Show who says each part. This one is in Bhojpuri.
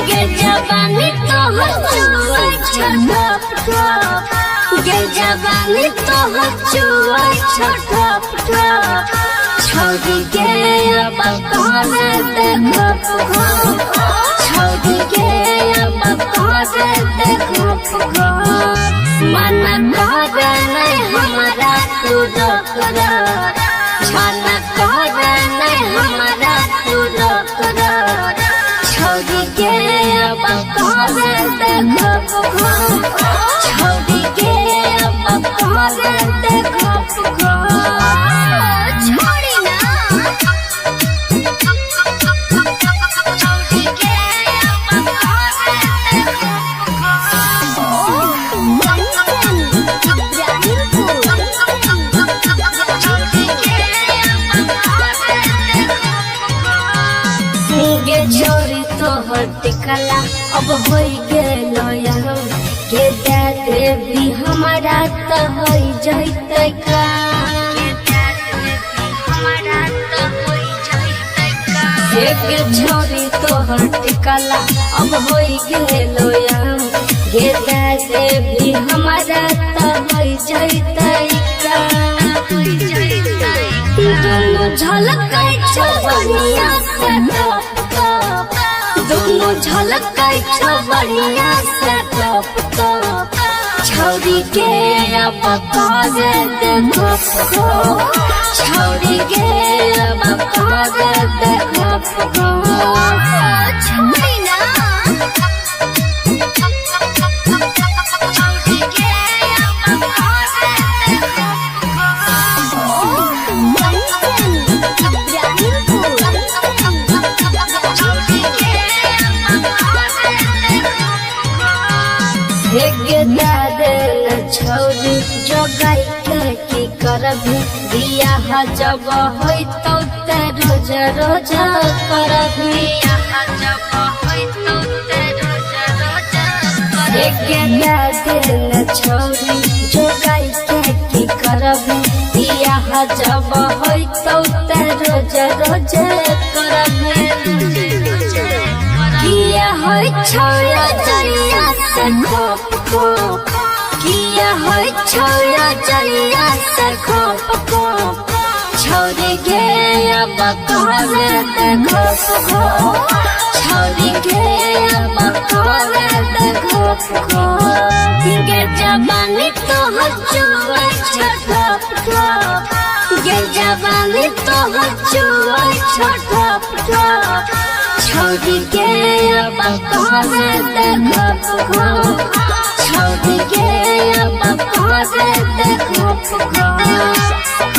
Speaker 1: गे जवानी तोहर चुआई छटप छटप, गे जवानी तोहर चुआई छटप छटप। छोड़ी गे अब करे देखप घप, छोड़ी गे अब करे देखप घप। मना करे नहीं हमारा तू डोकरा, मना करे नहीं हमारा तू डोकरा। छोड़ी गे अब करे देखप घप, छोड़ी गे अब करे देखप घप। छोड़ी ना छोड़ी गे अब करे देखप घप। गे छोरी तोहर टिकला अब हो गेलो यहाँ, के दे देवी हमारा तो हो जैते का, गे छोरी तोहर टिकला अब हो गेलो यहाँ, के दे देवी हमारा तो हो जैते का। दोनों झलकै छौ बढ़िया से टप टप, दोनों झलकै छौ बढ़िया से टप टप। छोड़ी के अब करे देखप घप, छोड़ी के अब करे देखप घप। छोड़ी ना छोड़ी के अब करे देखप छोरी जो गाय के की करबी, बियाह जब होई तो रोज रोज करबी, बियाह जब होई तो रोज रोज करबी। छोरी जो गाय के की करबी, बियाह जब होई तो रोज रोज करबी। किया होई छोया जरिया से खोप खोप, किया होई छोया जरिया से खोप खोप। छोड़ी गे अब करे देखप घप, छोड़ी गे अब करे देखप घप। गे जवानी तोहर चुआई छटप छटप, गे जवानी तोहर चुआई छटप छटप। छोड़ी गे अब करे देखप घप, छोड़ी गे अब करे देखप घप।